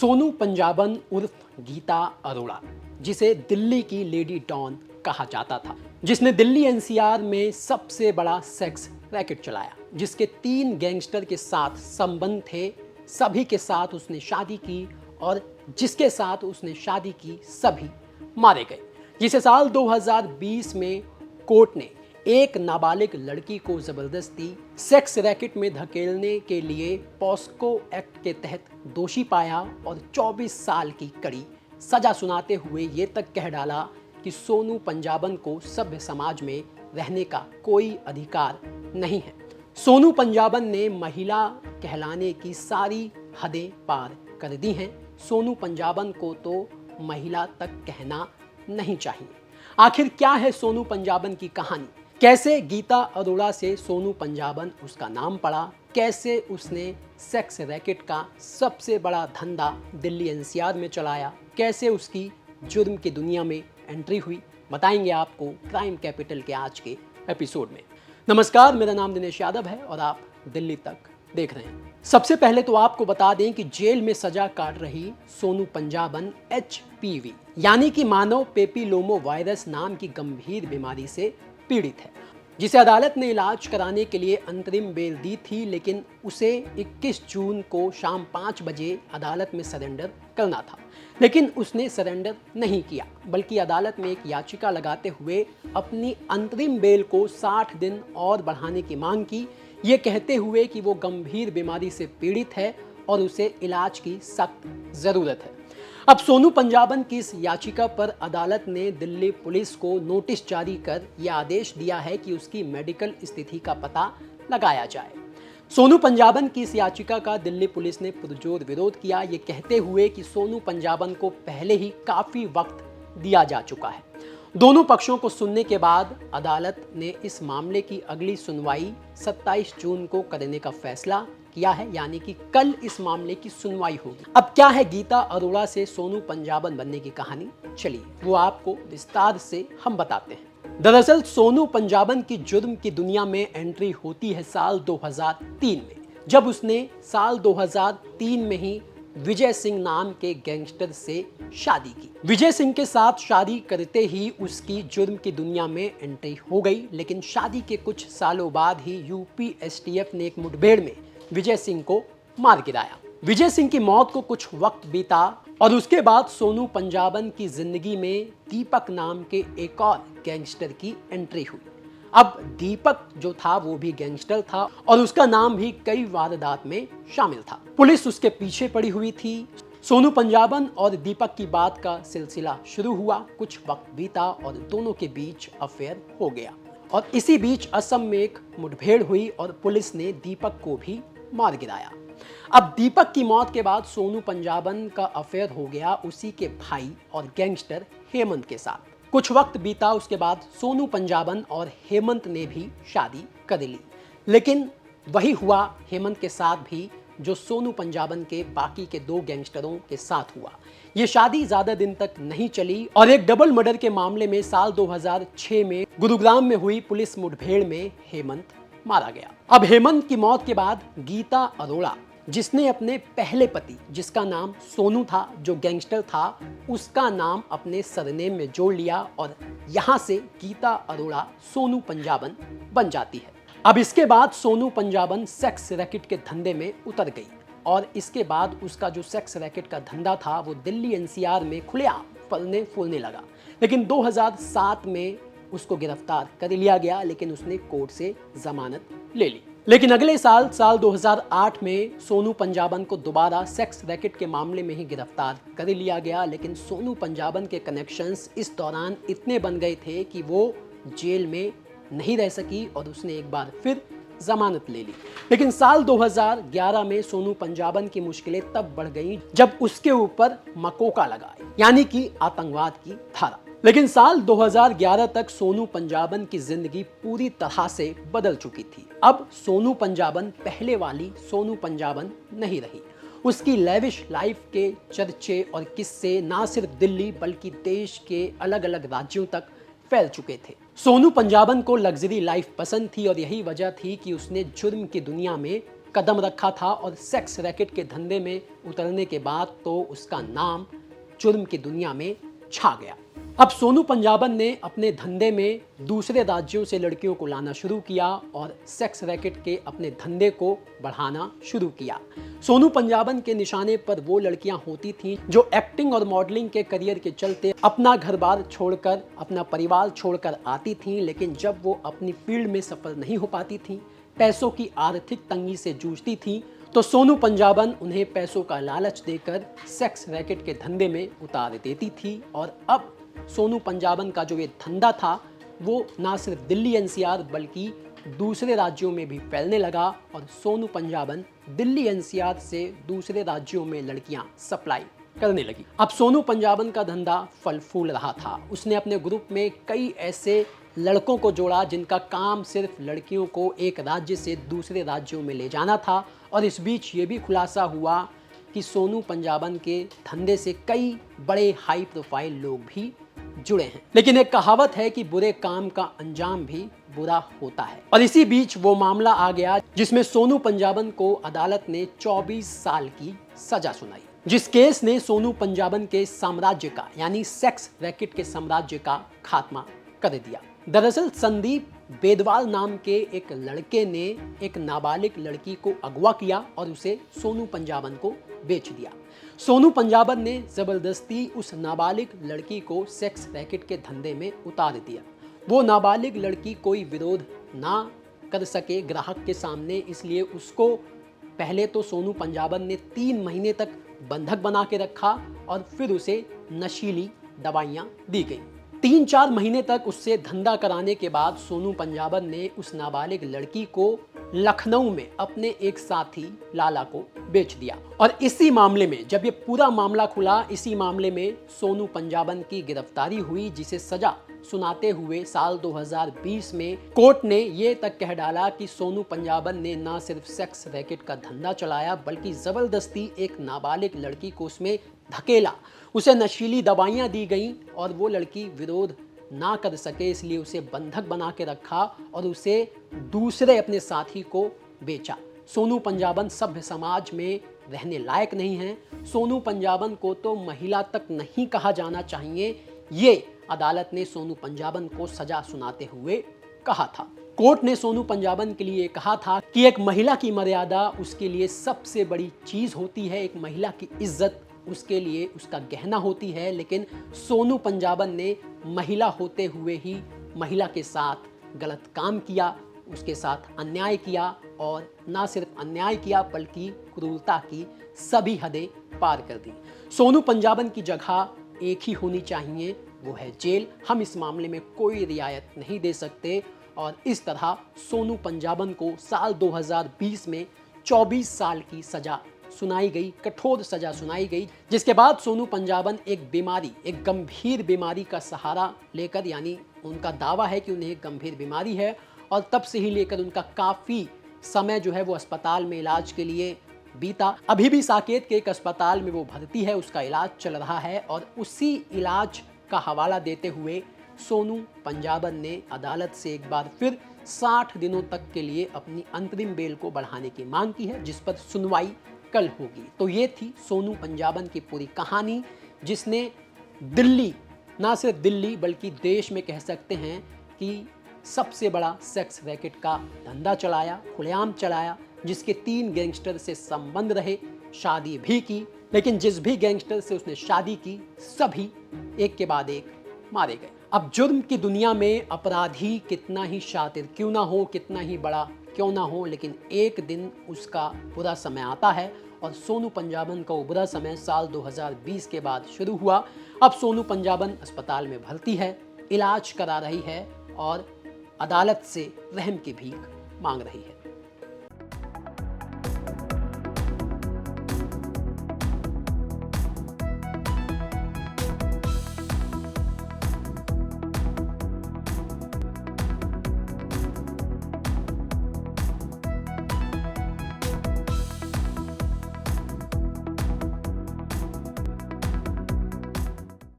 सोनू पंजाबन उर्फ गीता अरोड़ा, जिसे दिल्ली की लेडी डॉन कहा जाता था, जिसने दिल्ली एनसीआर में सबसे बड़ा सेक्स रैकेट चलाया, जिसके 3 गैंगस्टर के साथ संबंध थे, सभी के साथ उसने शादी की और जिसके साथ उसने शादी की सभी मारे गए, जिसे साल 2020 में कोर्ट ने एक नाबालिग लड़की को जबरदस्ती सेक्स रैकेट में धकेलने के लिए पॉस्को एक्ट के तहत दोषी पाया और 24 साल की कड़ी सजा सुनाते हुए ये तक कह डाला कि सोनू पंजाबन को सभ्य समाज में रहने का कोई अधिकार नहीं है। सोनू पंजाबन ने महिला कहलाने की सारी हदें पार कर दी हैं। सोनू पंजाबन को तो महिला तक कहना नहीं चाहिए। आखिर क्या है सोनू पंजाबन की कहानी? कैसे गीता अरोड़ा से सोनू पंजाबन उसका नाम पड़ा? कैसे उसने सेक्स रैकेट का सबसे बड़ा धंधा दिल्ली एनसीआर में चलाया? कैसे उसकी जुर्म की दुनिया में एंट्री हुई? बताएंगे आपको क्राइम कैपिटल के आज के एपिसोड में। नमस्कार, मेरा नाम दिनेश यादव है और आप दिल्ली तक देख रहे हैं। सबसे पहले तो आपको बता दें कि जेल में सजा काट रही सोनू पंजाबन HPV यानी कि मानव पेपिलोमो वायरस नाम की गंभीर बीमारी से पीड़ित है, जिसे अदालत ने इलाज कराने के लिए अंतरिम बेल दी थी, लेकिन उसे 21 जून को शाम 5 बजे अदालत में सरेंडर करना था। लेकिन उसने सरेंडर नहीं किया, बल्कि अदालत में एक याचिका लगाते हुए अपनी अंतरिम बेल को 60 दिन और बढ़ाने की मांग की, ये कहते हुए कि वो गंभीर बीमारी से पीड़ित है और उसे इलाज की सख्त जरूरत है। अब सोनू पंजाबन की इस याचिका पर अदालत ने दिल्ली पुलिस को नोटिस जारी कर यह आदेश दिया है कि उसकी मेडिकल स्थिति का पता लगाया जाए। सोनू पंजाबन की इस याचिका का दिल्ली पुलिस ने पुरजोर विरोध किया, ये कहते हुए कि सोनू पंजाबन को पहले ही काफी वक्त दिया जा चुका है। दोनों पक्षों को सुनने के बाद अदालत ने इस मामले की अगली सुनवाई 27 जून को करने का फैसला किया है, यानी कि कल इस मामले की सुनवाई होगी। अब क्या है गीता अरोड़ा से सोनू पंजाबन बनने की कहानी? चलिए वो आपको विस्तार से हम बताते हैं। दरअसल सोनू पंजाबन की जुर्म की दुनिया में एंट्री होती है साल 2003 में, जब उसने साल 2003 में ही विजय सिंह नाम के गैंगस्टर से शादी की। विजय सिंह के साथ शादी करते ही उसकी जुर्म की दुनिया में एंट्री हो गई, लेकिन शादी के कुछ सालों बाद ही यूपी STF ने एक मुठभेड़ में विजय सिंह को मार गिराया। विजय सिंह की मौत को कुछ वक्त बीता और उसके बाद सोनू पंजाबन की जिंदगी में दीपक नाम के एक और गैंगस्टर की एंट्री हुई। अब दीपक जो था वो भी गैंगस्टर था और उसका नाम भी कई वारदात में शामिल था। पुलिस उसके पीछे पड़ी हुई थी। सोनू पंजाबन और दीपक की बात का सिलसिला शुरू हुआ, कुछ वक्त बीता और दोनों के बीच अफेयर हो गया और इसी बीच असम में एक मुठभेड़ हुई और पुलिस ने दीपक को भी मार गिराया। अब दीपक की मौत के बाद सोनू पंजाबन का अफेयर हो गया उसी के भाई और गैंगस्टर हेमंत के साथ। कुछ वक्त बीता, उसके बाद सोनू पंजाबन और हेमंत ने भी शादी कर ली, लेकिन वही हुआ हेमंत के साथ भी जो सोनू पंजाबन के बाकी के 2 गैंगस्टरों के साथ हुआ। ये शादी ज्यादा दिन तक नहीं चली और एक डबल मर्डर के मामले में साल 2006 में गुरुग्राम में हुई पुलिस मुठभेड़ में हेमंत मारा गया। अब हेमंत की मौत के बाद गीता अरोड़ा, जिसने अपने पहले पति जिसका नाम सोनू था, जो गैंगस्टर था, उसका नाम अपने सरनेम में जोड़ लिया और यहाँ से गीता अरोड़ा सोनू पंजाबन बन जाती है। अब इसके बाद सोनू पंजाबन सेक्स रैकेट के धंधे में उतर गई और इसके बाद उसका जो सेक्स रैकेट का धंधा था वो दिल्ली एनसीआर में खुलेआम फलने फूलने लगा। लेकिन 2007 में उसको गिरफ्तार कर लिया गया, लेकिन उसने कोर्ट से जमानत ले ली। लेकिन अगले साल 2008 में सोनू पंजाबन को दोबारा सेक्स रैकेट के मामले में ही गिरफ्तार कर लिया गया, लेकिन सोनू पंजाबन के कनेक्शंस इस दौरान इतने बन गए थे कि वो जेल में नहीं रह सकी और उसने एक बार फिर जमानत ले ली। लेकिन साल 2011 में सोनू पंजाबन की मुश्किलें तब बढ़ गईं जब उसके ऊपर मकोका लगा, यानी कि आतंकवाद की धारा। लेकिन साल 2011 तक सोनू पंजाबन की जिंदगी पूरी तरह से बदल चुकी थी। अब सोनू पंजाबन पहले वाली सोनू पंजाबन नहीं रही। उसकी लेविश लाइफ के चर्चे और किस्से ना सिर्फ दिल्ली बल्कि देश के अलग अलग राज्यों तक फैल चुके थे। सोनू पंजाबन को लग्जरी लाइफ पसंद थी और यही वजह थी कि उसने जुर्म की दुनिया में कदम रखा था और सेक्स रैकेट के धंधे में उतरने के बाद तो उसका नाम जुर्म की दुनिया में छा गया। अब सोनू पंजाबन ने अपने धंधे में दूसरे राज्यों से लड़कियों को लाना शुरू किया और सेक्स रैकेट के अपने धंधे को बढ़ाना शुरू किया। सोनू पंजाबन के निशाने पर वो लड़कियां होती थीं जो एक्टिंग और मॉडलिंग के करियर के चलते अपना घर-बार छोड़कर, अपना परिवार छोड़कर आती थीं, लेकिन जब वो अपनी फील्ड में सफल नहीं हो पाती थीं, पैसों की आर्थिक तंगी से जूझती थीं, तो सोनू पंजाबन उन्हें पैसों का लालच देकर सेक्स रैकेट के धंधे में उतार देती थी। और अब सोनू पंजाबन का जो ये धंधा था वो ना सिर्फ दिल्ली एनसीआर बल्कि दूसरे राज्यों में भी फैलने लगा और सोनू पंजाबन दिल्ली एनसीआर से दूसरे राज्यों में लड़कियां सप्लाई करने लगी। अब सोनू पंजाबन का धंधा फल फूल रहा था। उसने अपने ग्रुप में कई ऐसे लड़कों को जोड़ा जिनका काम सिर्फ लड़कियों को एक राज्य से दूसरे राज्यों में ले जाना था। और इस बीच ये भी खुलासा हुआ कि सोनू पंजाबन के धंधे से कई बड़े हाई प्रोफाइल लोग भी जुड़े हैं। लेकिन एक कहावत है कि बुरे काम का अंजाम भी बुरा होता है। और इसी बीच वो मामला आ गया जिसमें सोनू पंजाबन को अदालत ने 24 साल की सजा सुनाई, जिस केस ने सोनू पंजाबन के साम्राज्य का यानी सेक्स रैकेट के साम्राज्य का खात्मा कर दिया। दरअसल संदीप बेदवाल नाम के एक लड़के ने एक नाबालिग लड़की को अगवा किया और उसे सोनू पंजाबन को बेच दिया। सोनू पंजाबन ने जबरदस्ती उस नाबालिग लड़की को सेक्स रैकेट के धंधे में उतार दिया। वो नाबालिग लड़की कोई विरोध ना कर सके ग्राहक के सामने, इसलिए उसको पहले तो सोनू पंजाबन ने 3 महीने तक बंधक बना के रखा और फिर उसे नशीली दवाइयाँ दी गई। 3-4 महीने तक उससे धंधा कराने के बाद सोनू पंजाबन ने उस नाबालिग लड़की को लखनऊ में अपने एक साथी लाला को बेच दिया। और इसी मामले में जब ये पूरा मामला खुला, इसी मामले में सोनू पंजाबन की गिरफ्तारी हुई, जिसे सजा सुनाते हुए साल 2020 में कोर्ट ने ये तक कह डाला कि सोनू पंजाबन ने न सिर्फ सेक्स रैकेट का धंधा चलाया बल्कि जबरदस्ती एक नाबालिग लड़की को उसमें धकेला, उसे नशीली दवाइयां दी गईं और वो लड़की विरोध ना कर सके, इसलिए उसे बंधक बना के रखा और उसे दूसरे अपने साथी को बेचा। सोनू पंजाबन सभ्य समाज में रहने लायक नहीं है। सोनू पंजाबन को तो महिला तक नहीं कहा जाना चाहिए, ये अदालत ने सोनू पंजाबन को सजा सुनाते हुए कहा था। कोर्ट ने सोनू पंजाबन के लिए कहा था कि एक महिला की मर्यादा उसके लिए सबसे बड़ी चीज होती है, एक महिला की इज्जत उसके लिए उसका गहना होती है। लेकिन सोनू पंजाबन ने महिला होते हुए ही महिला के साथ गलत काम किया, उसके साथ अन्याय किया और ना सिर्फ अन्याय किया बल्कि क्रूरता की सभी हदें पार कर दी। सोनू पंजाबन की जगह एक ही होनी चाहिए, वो है जेल। हम इस मामले में कोई रियायत नहीं दे सकते और इस तरह सोनू पंजाबन को साल 2020 में 24 साल की सजा सुनाई गई, कठोर सजा सुनाई गई, जिसके बाद सोनू पंजाबन एक बीमारी, एक गंभीर बीमारी का सहारा लेकर, यानी उनका दावा है कि उन्हें एक गंभीर बीमारी है और तब से ही लेकर उनका काफ़ी समय जो है वो अस्पताल में इलाज के लिए बीता। अभी भी साकेत के एक अस्पताल में वो भर्ती है, उसका इलाज चल रहा है और उसी इलाज का हवाला देते हुए सोनू पंजाबन ने अदालत से एक बार फिर 60 दिनों तक के लिए अपनी अंतरिम बेल को बढ़ाने की मांग की है, जिस पर सुनवाई कल होगी। तो ये थी सोनू पंजाबन की पूरी कहानी, जिसने दिल्ली, ना सिर्फ दिल्ली बल्कि देश में कह सकते हैं कि सबसे बड़ा सेक्स रैकेट का धंधा चलाया, खुलेआम चलाया, जिसके 3 गैंगस्टर से संबंध रहे, शादी भी की, लेकिन जिस भी गैंगस्टर से उसने शादी की सभी एक के बाद एक मारे गए। अब जुर्म की दुनिया में अपराधी कितना ही शातिर क्यों ना हो, कितना ही बड़ा क्यों ना हो, लेकिन एक दिन उसका बुरा समय आता है और सोनू पंजाबन का वो बुरा समय साल 2020 के बाद शुरू हुआ। अब सोनू पंजाबन अस्पताल में भर्ती है, इलाज करा रही है और अदालत से रहम की भीख मांग रही है।